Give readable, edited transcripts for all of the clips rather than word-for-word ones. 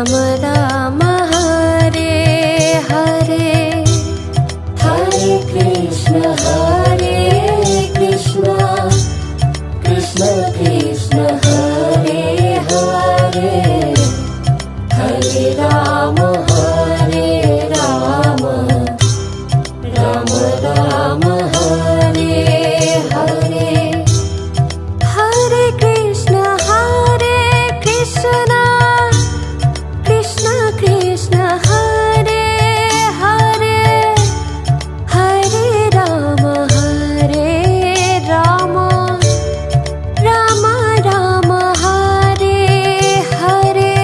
Ram Ram Hare Hare, Hare Krishna Krishna Krishna Hare Hare, Hare Ram Ram Ram Hare Hare, Hare Krishna Krishna Krishna Hare Hare, Hare Ram Ram Ram Hare Hare,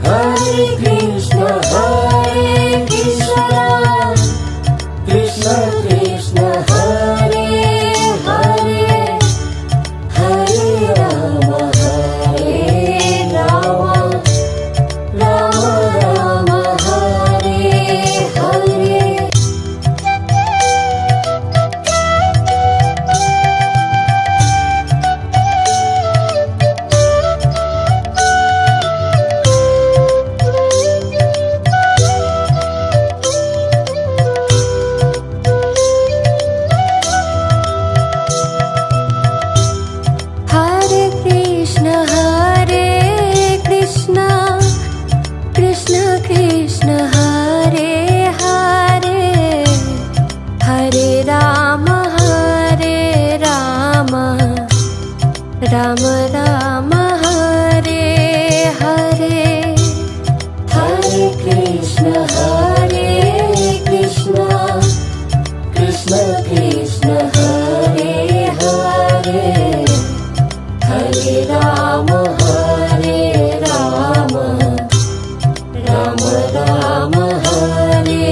Hare Krishna Krishna Krishna Hare Hare, Hare Ram Ram Ram Hare Hare. Hare Krishna Krishna Krishna Hare Hare, Hare Ram Ram Ram Hare Hare, Hare Krishna Krishna Krishna Hare Hare, Hare Ram Ram Ram Hare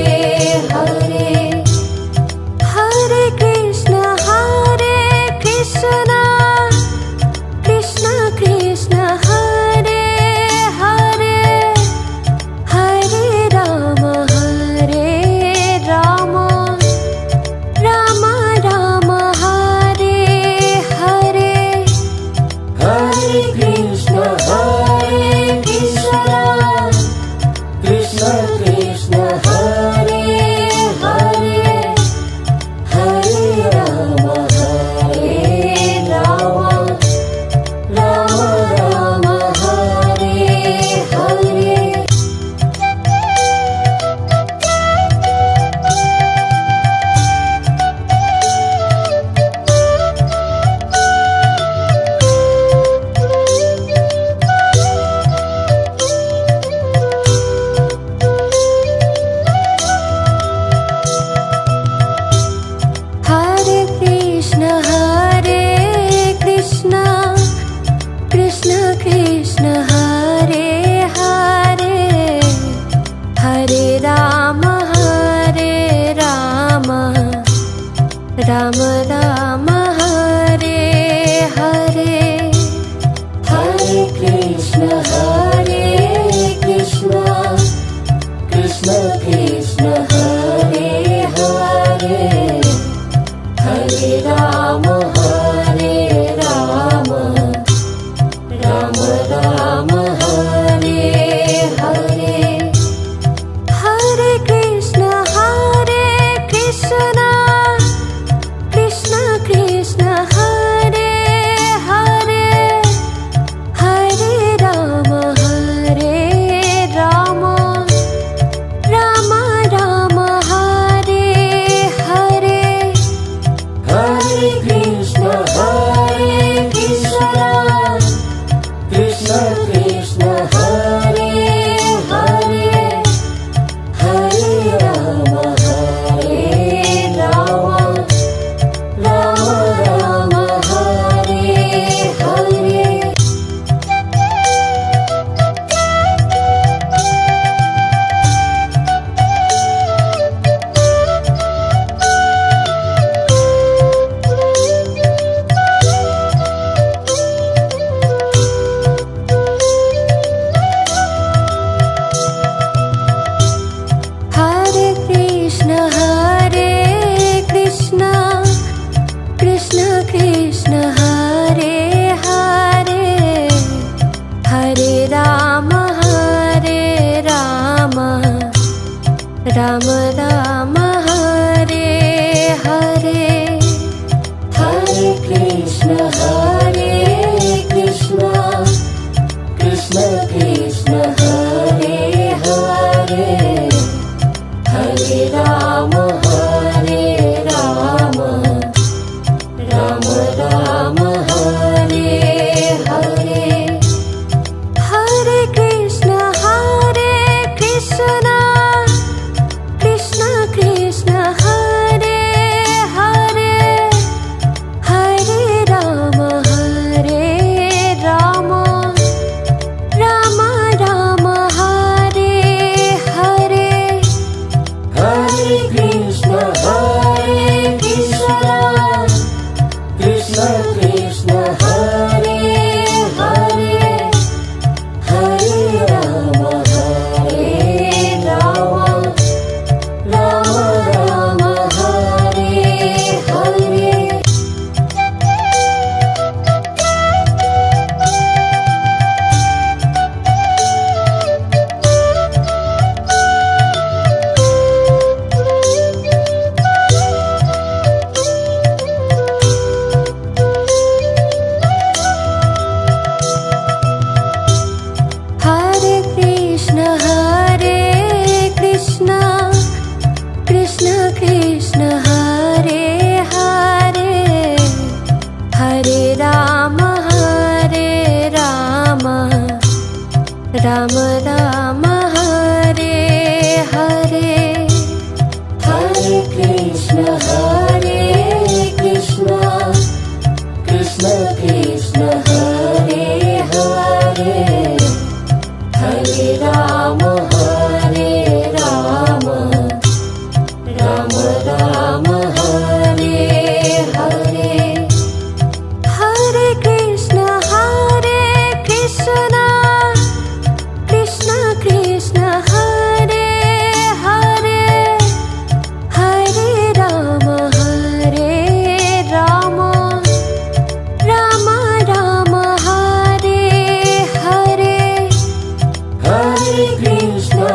Hare, Hare Krishna Krishna Krishna Hare Hare, Hare Ram Ram Ram Hare Hare, Hare Krishna Krishna Krishna Hare Hare, Hare Ram Ram Ram Hare Hare. Ram Ram Hare Hare Hare Krishna, Krishna Krishna, Hare Hare, Hare Rama, Rama Rama, Hare Hare. Hare Krishna Krishna Krishna Hare Hare Hare Ram Ram Ram Ram Hare Hare Hare Krishna,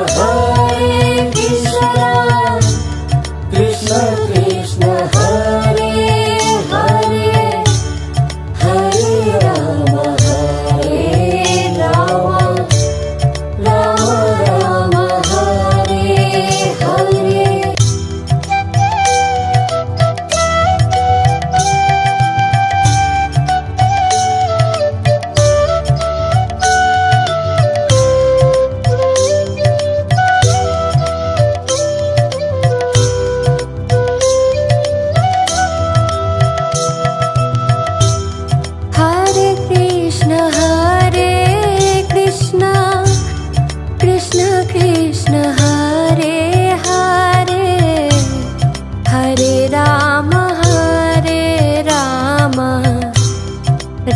Krishna Krishna, Hare Hare, Hare Rama, Rama Rama, Hare Hare. Hare Krishna Krishna Krishna Hare Hare Hare Ram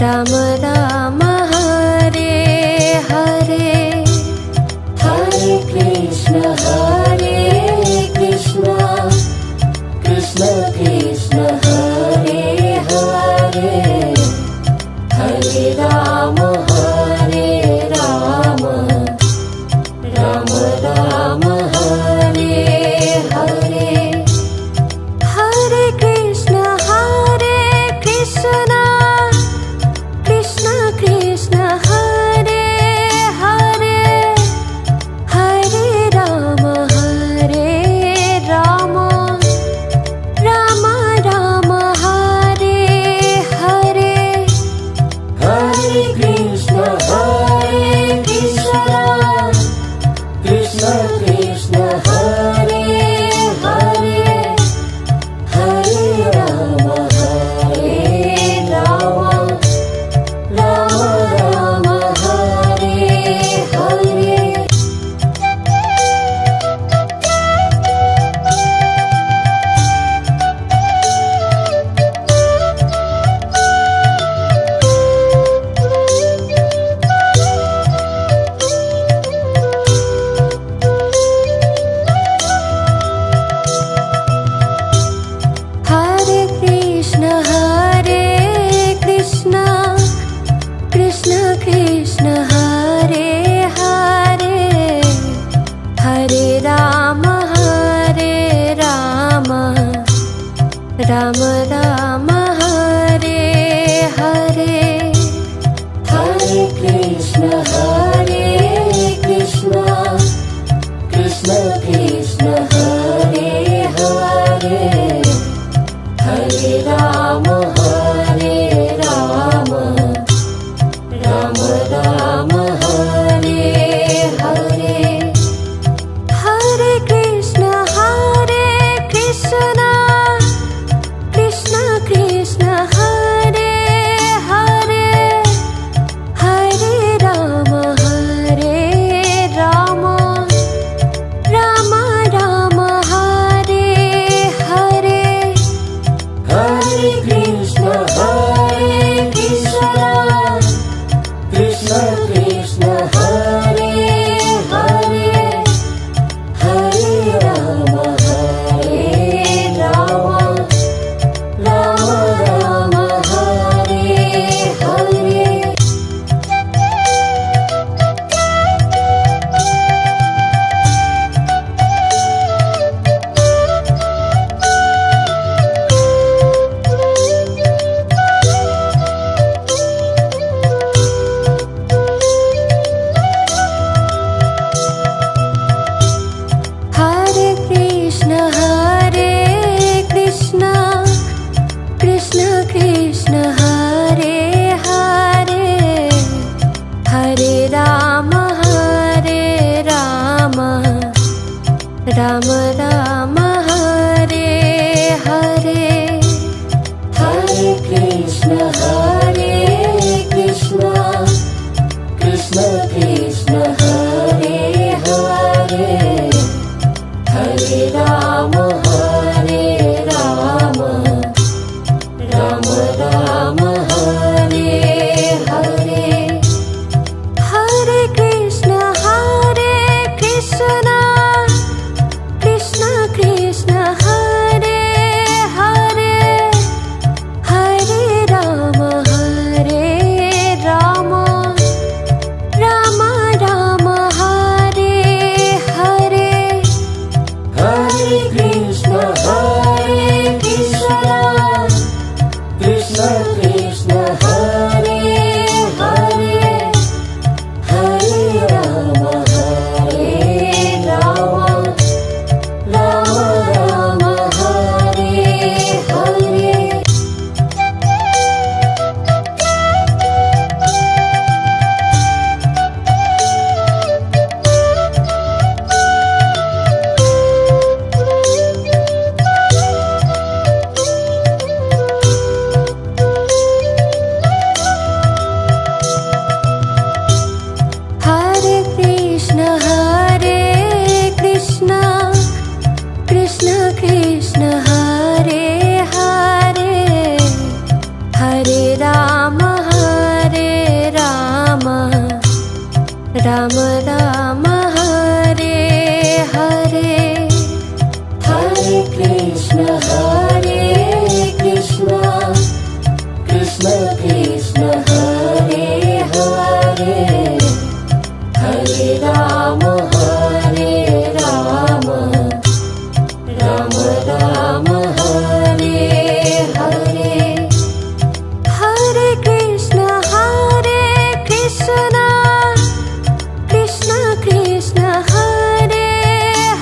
Ram Ram Hare Hare Hare Krishna, Krishna Krishna, Hare Hare, Hare Rama, Rama Rama, Hare Hare. Hare Krishna Krishna Krishna Hare Hare Hare Ram Ram Ram Hare Hare Hare Krishna, Krishna Krishna, Hare Hare, Hare Rama, Rama Rama, Hare Hare. Hare Krishna Krishna Krishna Hare Hare Hare Ram Ram Ram Hare Hare Hare Krishna, Krishna Krishna, Hare Hare, Hare Rama, Rama Rama, Ram Ram Hare Hare Hare Krishna Krishna Krishna Hare Hare Hare Ram Ram Ram Hare Hare Hare Krishna Krishna Krishna Hare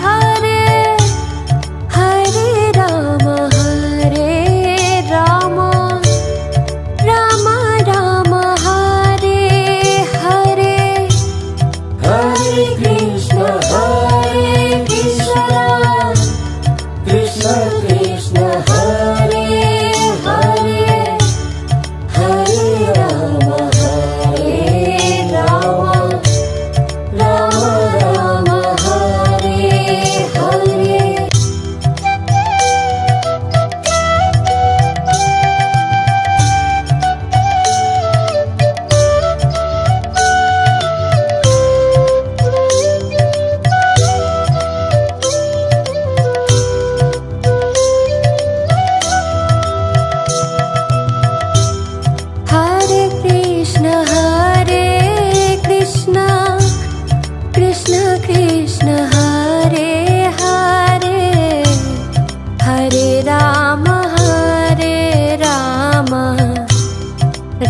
Hare Hare Ram Ram Ram Hare Hare Hare Krishna Krishna Krishna Hare Hare Hare Ram Ram Ram Hare Hare Hare Krishna Krishna Krishna Hare Hare Hare Ram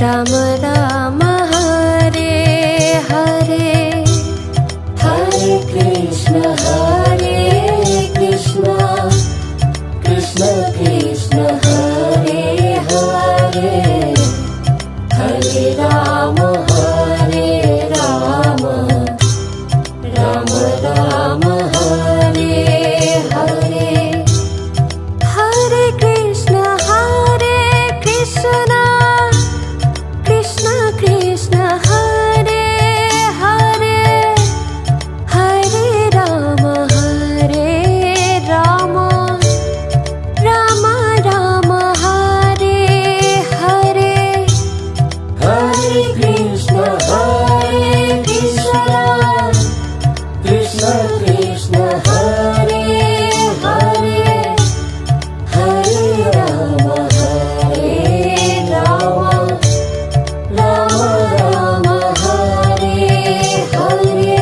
Ram Ram Hare Hare Hare Krishna Krishna Krishna Hare Hare Hare Ram Ram Ram Hare Hare Hare Krishna Krishna Krishna Hare Hare Hare Ram Ram Ram Hare Hare Hare Krishna Krishna Krishna Hare Hare Hare Ram Ram Hare Hare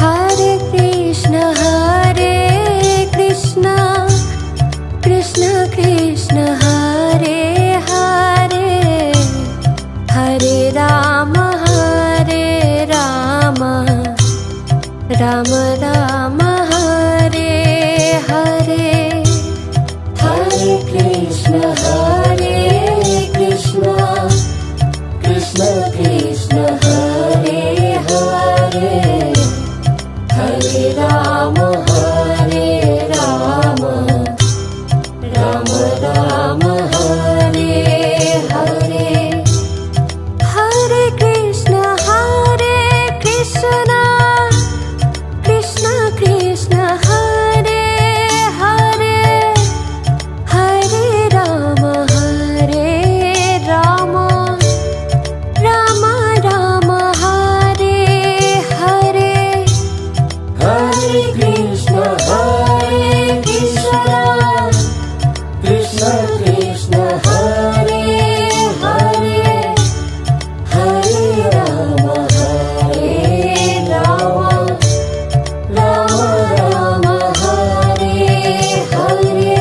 Hare Krishna Krishna Krishna Hare Hare Hare Ram Ram Ram Hare Hare Hare Krishna Krishna Krishna Hare Hare Hare Ram Ram Ram Hare Hare Hare Krishna Krishna Krishna Hare Hare Hare Ram Ram Ram Hare Hare Hare Krishna Krishna Krishna Hare Hare Hare Ram Ram Hare Hare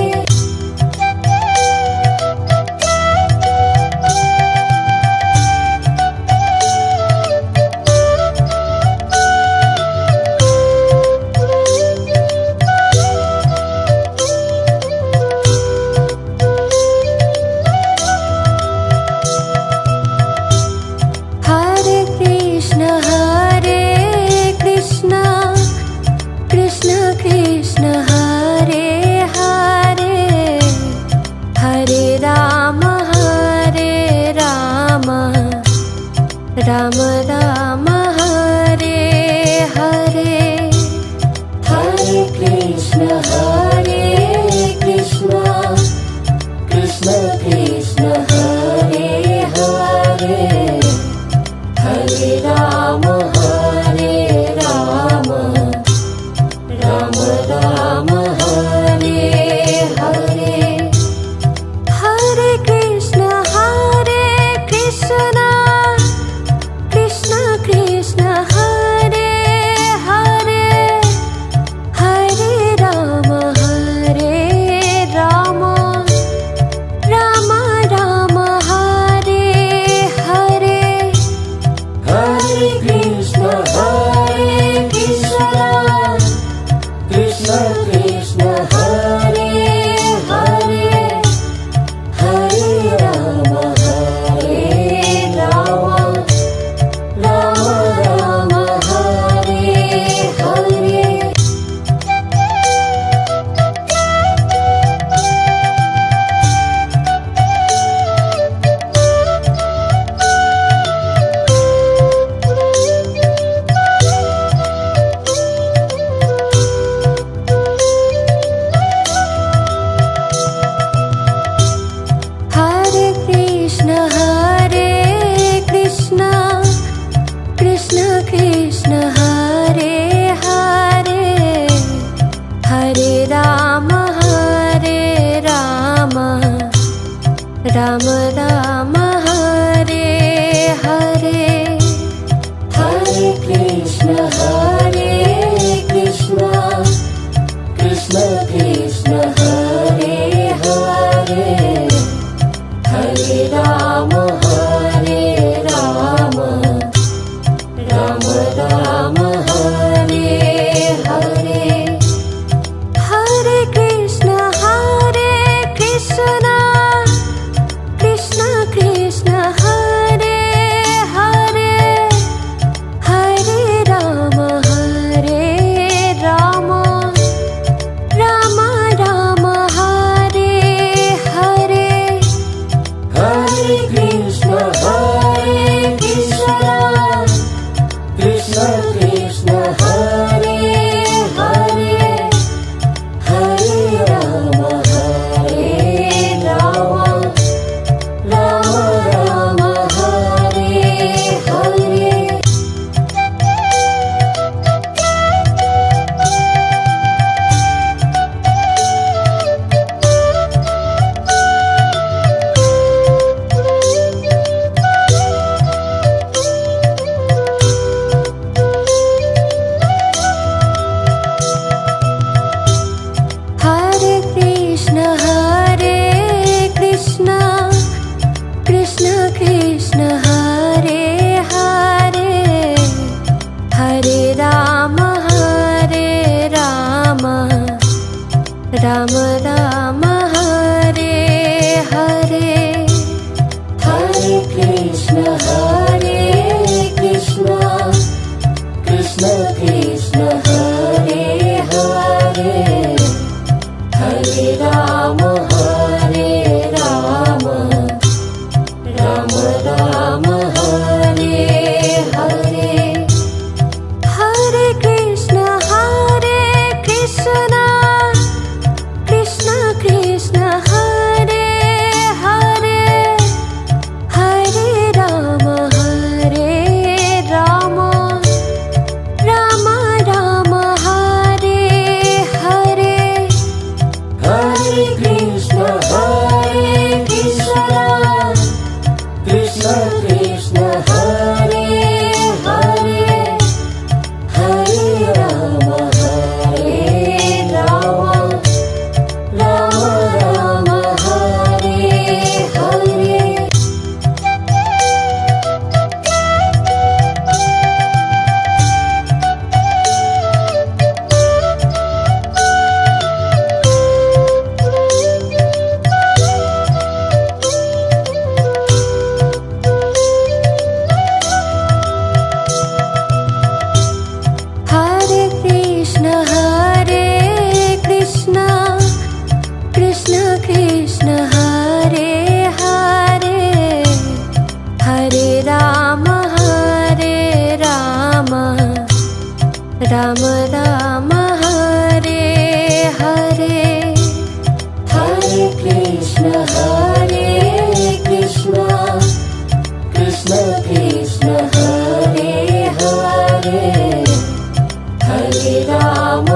Ram Ram Hare Hare Hare Krishna Krishna Krishna Hare Hare Hare Ram Ram Ram Hare Hare Hare Krishna Krishna Krishna Hare Hare Hare Ram Ram Ram Hare Hare Hare Krishna Krishna Krishna Hare Hare Hare Ram Ram Hare Hare Hare Krishna Krishna Krishna Hare Hare Hare Ram Ram Hare Hare Hare Krishna Krishna Krishna Hare Hare Hare Ram Ram Hare Hare Hare Krishna Krishna Krishna Hare Hare Hare Ram Ram Hare Hare Hare Krishna Krishna Hare Hare Hare Ram Ram Hare Hare Hare Krishna Krishna Krishna Hare Hare Hare Ram Ram Hare Hare Hare Krishna Krishna Hare Hare Hare Ram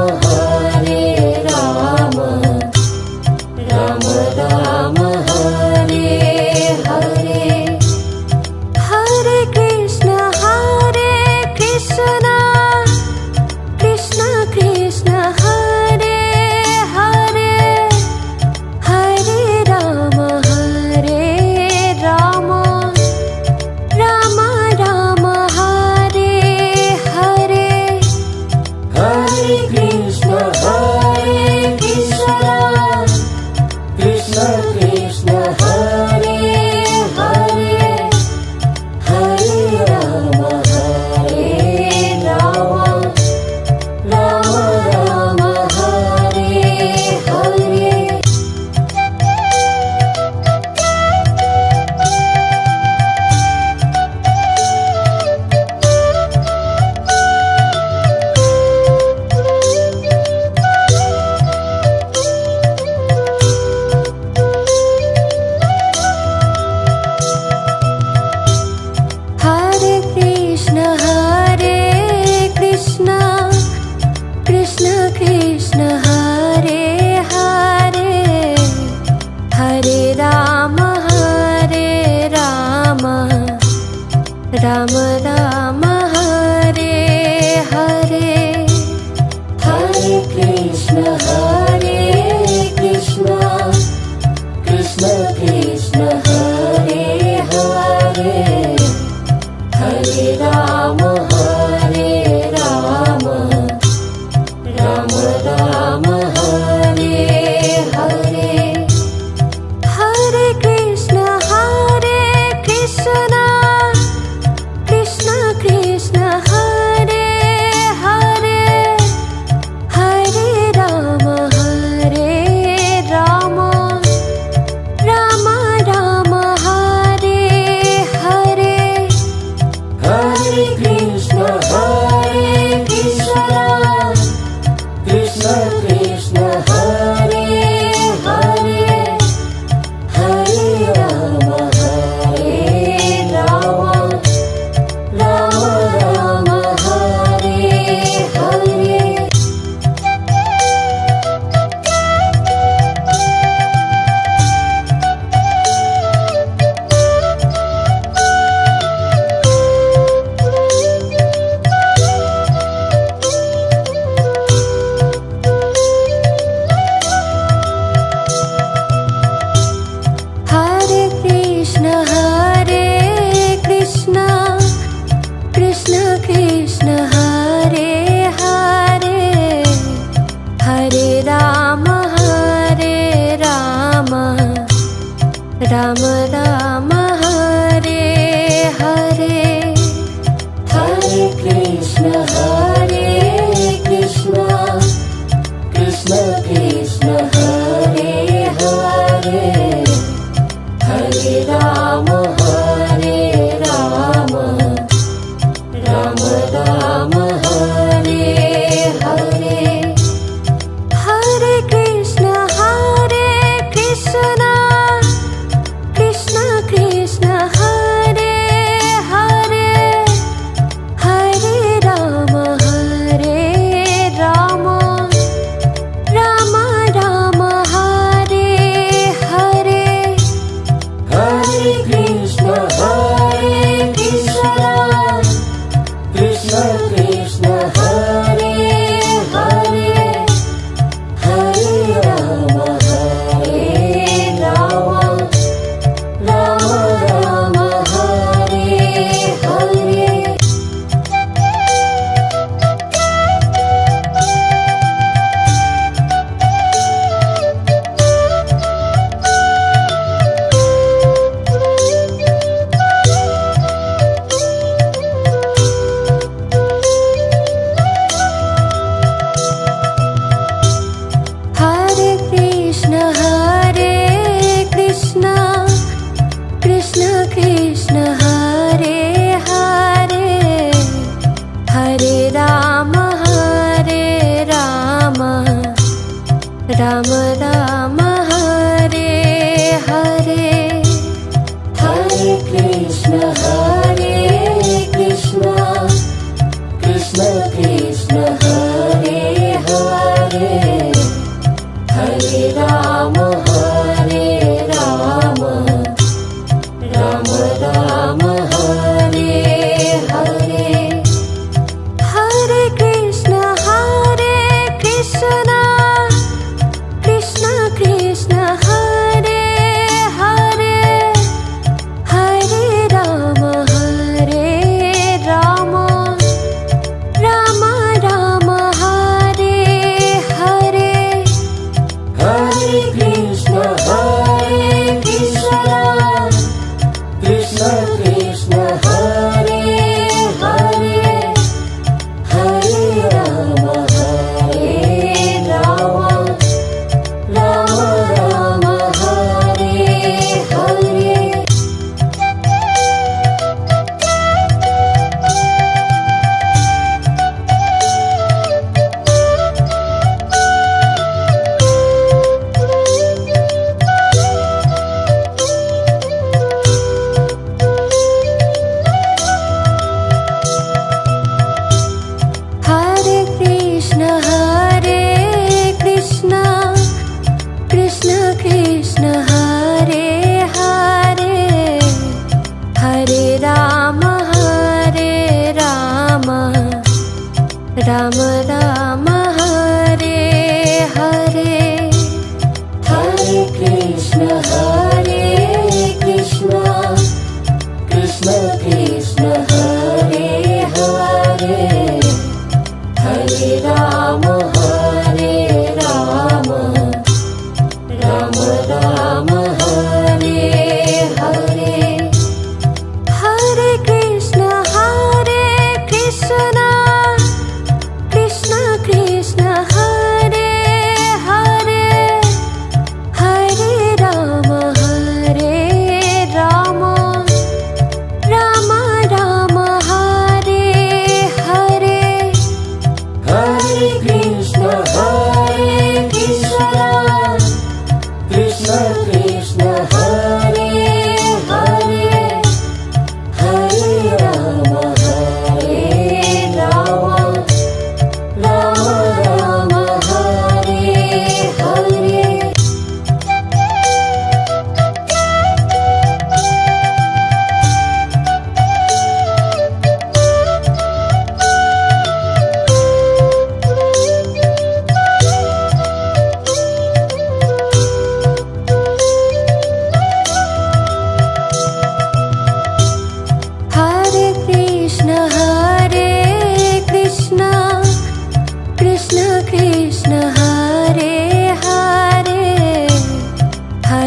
Ram Hare Hare Hare Krishna Krishna Krishna Hare Hare Hare Ram Ram Hare Hare Hare Krishna Krishna Hare Hare Hare Ram Ram Hare Hare Ram Ram Hare Hare Hare Krishna, Krishna Krishna, Hare Hare, Hare Rama, Rama Rama, Hare Hare. Hare Krishna Krishna Krishna Hare Hare Hare Ram Ram Ram Hare Hare Hare Krishna, Krishna Krishna, Hare Hare, Hare Rama, Rama Rama, Hare Hare. Hare Krishna Krishna Krishna Hare Hare Hare Ram Ram Ram Hare Hare Hare Krishna, Krishna Krishna, Hare Hare, Hare Rama,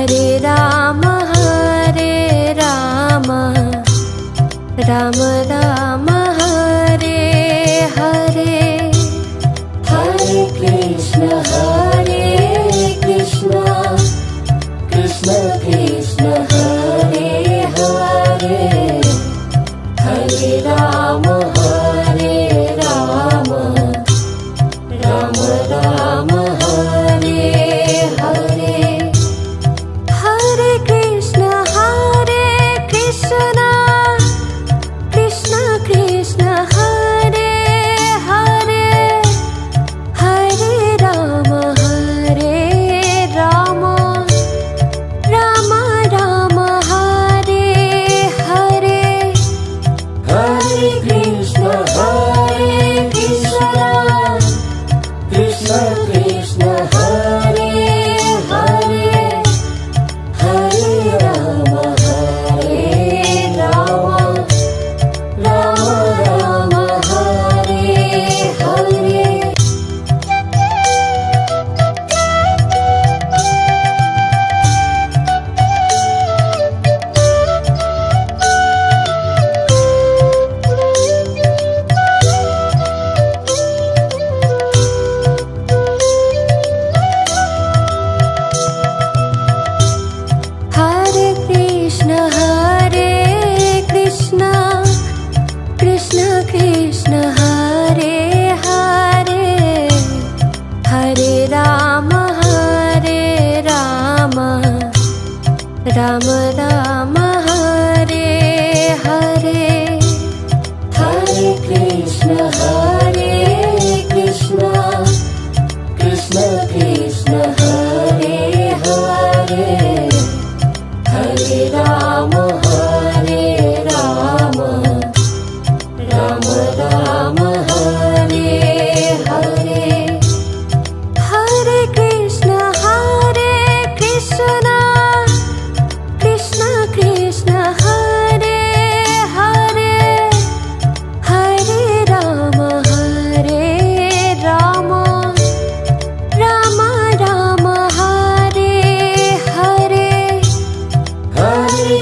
Hare Ram Ram Ram Hare Hare Hare Krishna, Krishna Krishna, Hare Hare, Hare Rama, Rama Rama, Hare Hare. Hare Krishna Krishna Krishna Hare Hare Hare Ram Ram Ram Hare Hare Hare Krishna, Krishna Krishna, Hare Hare, Hare Rama, Rama Rama, Hare Hare. Hare Krishna Krishna Krishna Hare Hare Hare Ram Ram Ram Hare Hare Hare Krishna, Krishna Krishna, Hare Hare, Hare Rama, Rama Rama, Hare Hare. Hare Krishna Krishna Krishna Hare Hare Hare Ram Ram Ram Hare Hare Hare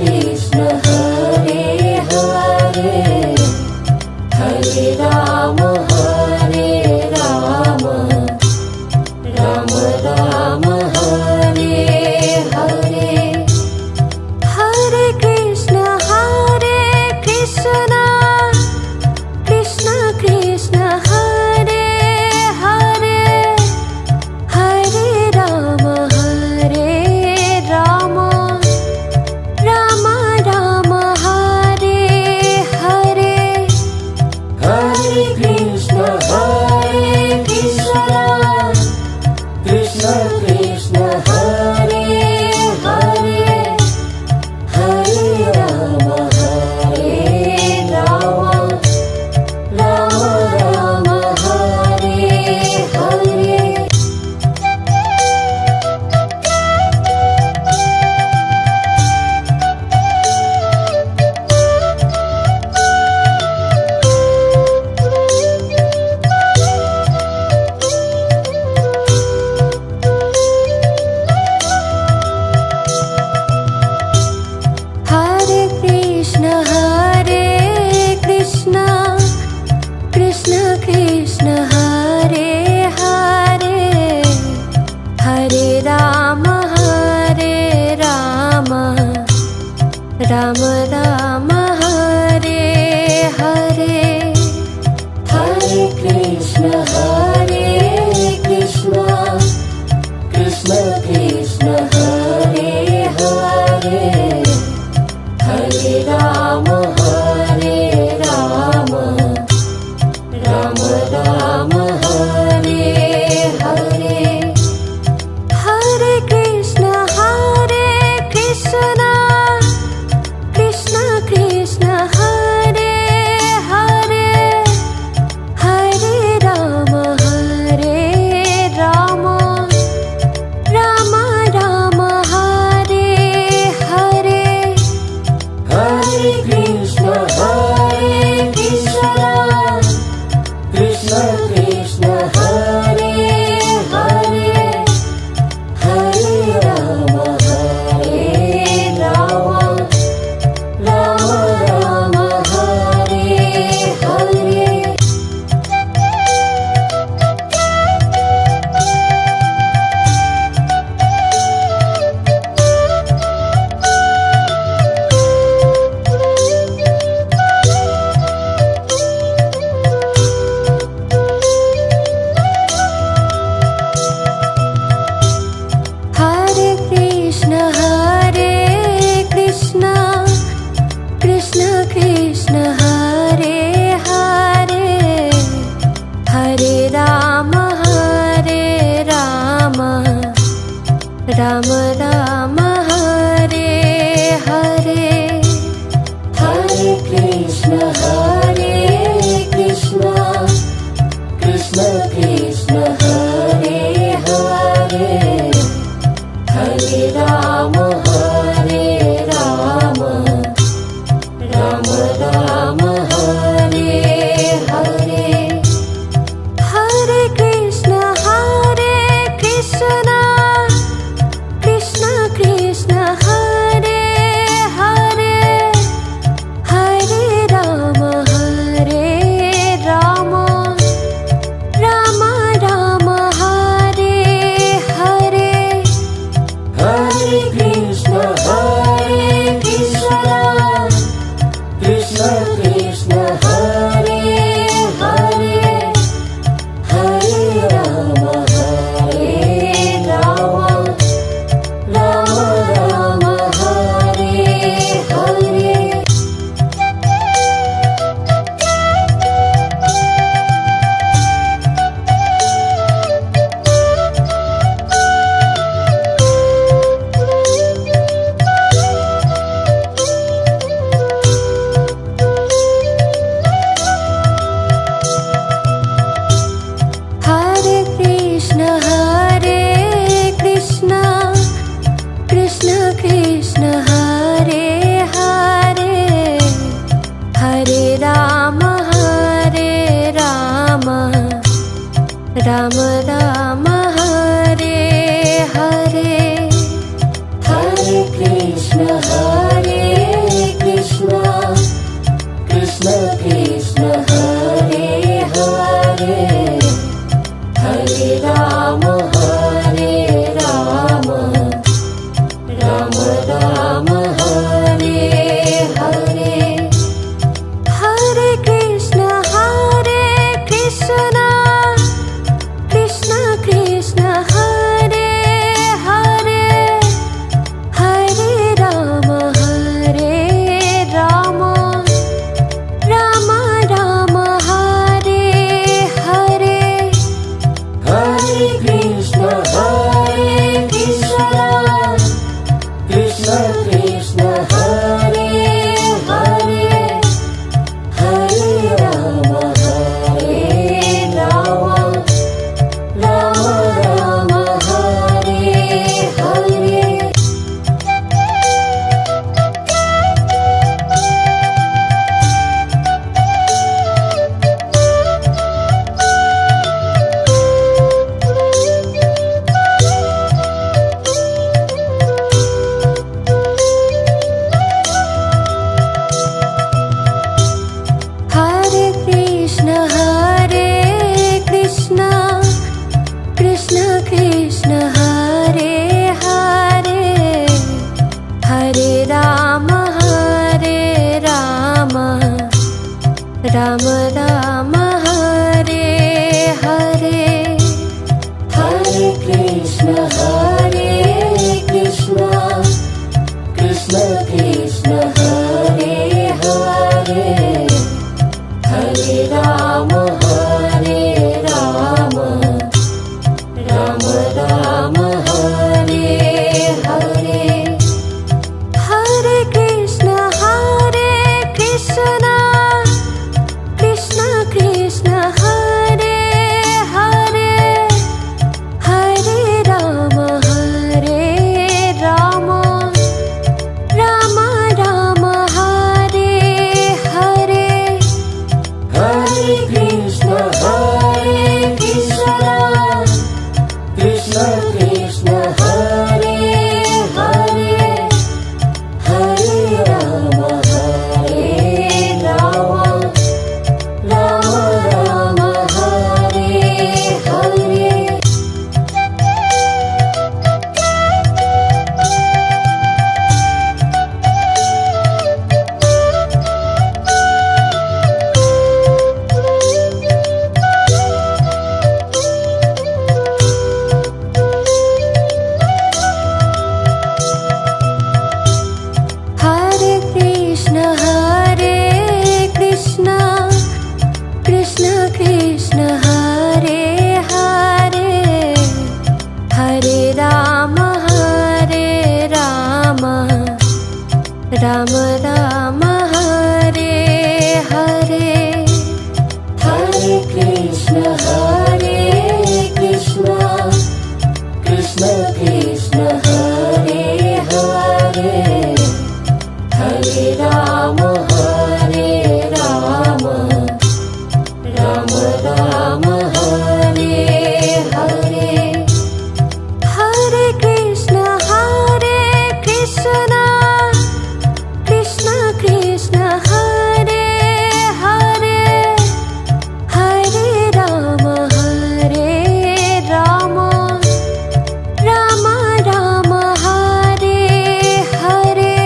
Krishna Hare Hare Hare Ram Ram Ram Hare Hare Hare Krishna Krishna Krishna Hare Hare Hare Ram Ram Ram Hare Hare Hare Krishna Krishna Krishna Hare Hare Hare Ram Ram Hare Hare Hare Krishna Krishna Krishna Hare Hare Hare Ram Ram Hare Hare Hare Krishna Krishna Krishna Hare Hare Hare Ram Ram Hare Hare Hare Krishna Krishna Krishna Hare Hare Hare Ram Ram Hare Hare Hare Krishna Krishna Krishna Hare Hare Hare Ram Ram Hare Hare Hare Krishna Krishna Krishna Hare Hare Hare Ram Ram Hare Hare Hare Krishna Krishna Krishna Hare Hare Hare Ram Ram Hare Hare Hare Krishna Krishna Krishna Hare Hare Hare Ram Ram Ram Hare Hare Hare Krishna Krishna Krishna Hare Hare Hare Ram Ram Ram Hare Hare Hare Krishna Krishna Krishna Hare Hare Hare Ram Ram Ram Hare Hare Hare Krishna Krishna Krishna Hare Hare Hare Ram Ram Ram Hare Hare Hare Krishna Krishna Krishna Hare Hare Hare Ram Ram Ram Hare Hare Hare Krishna Krishna Krishna Hare Hare Hare Ram Ram Ram Hare Hare Hare Krishna Krishna Krishna Hare Hare Hare Ram Ram Ram Hare Hare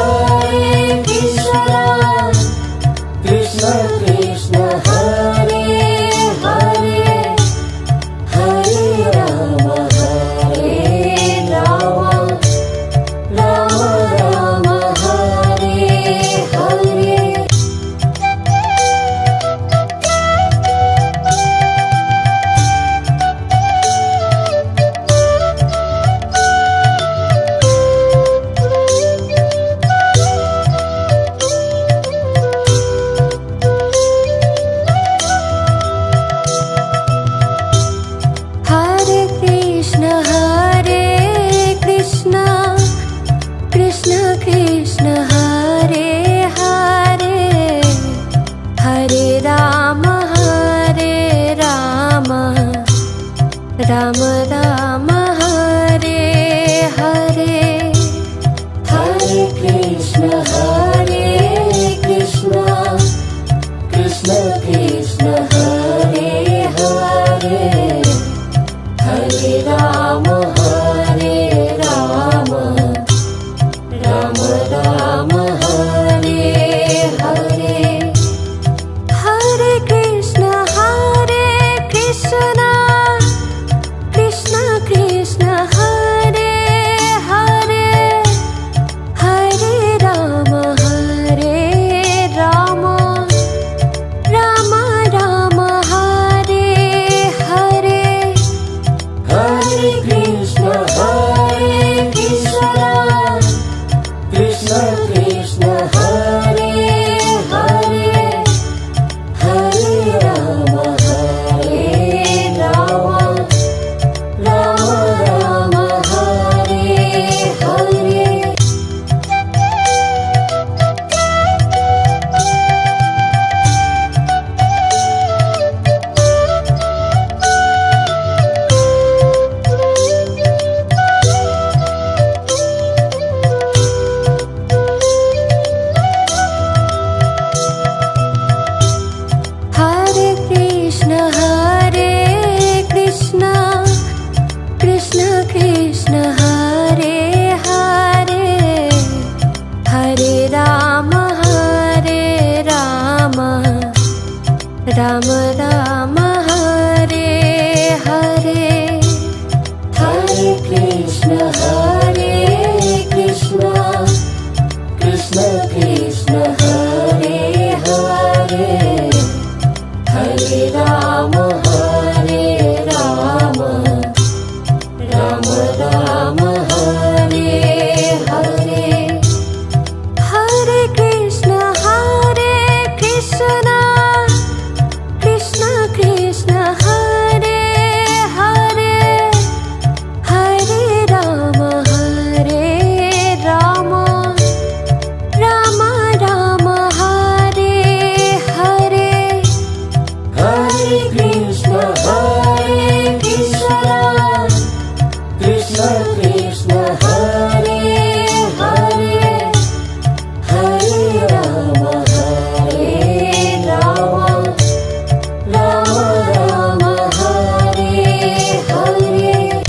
Hare Krishna Krishna Krishna Hare Hare Hare Ram Ram Ram Hare Hare Hare Krishna Krishna Krishna Hare Hare Hare Ram Ram Ram Hare Hare Hare Krishna Krishna Krishna Hare Hare Hare Ram Ram Ram Hare Hare Hare Krishna Krishna Krishna Hare Hare Hare Ram Krishna Krishna Hare Hare Hare Rama Hare Rama Rama Rama Hare Hare Hare Krishna Krishna Krishna Hare Hare Hare Rama Rama Rama Rama Hare Hare Hare Krishna Krishna Krishna Hare Hare Hare Rama Rama Rama Rama Hare Hare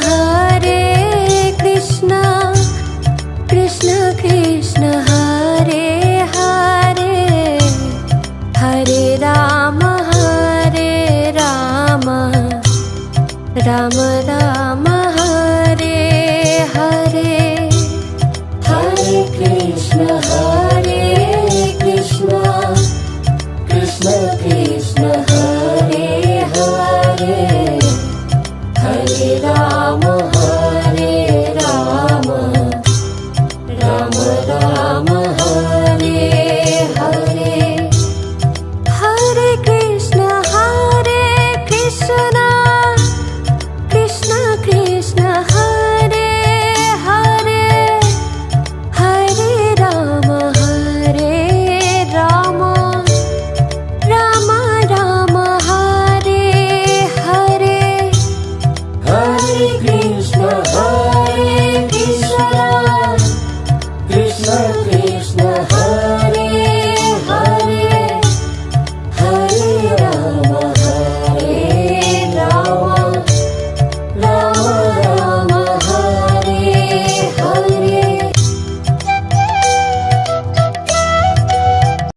Hare Krishna Krishna Krishna Hare Hare Hare Rama Rama Rama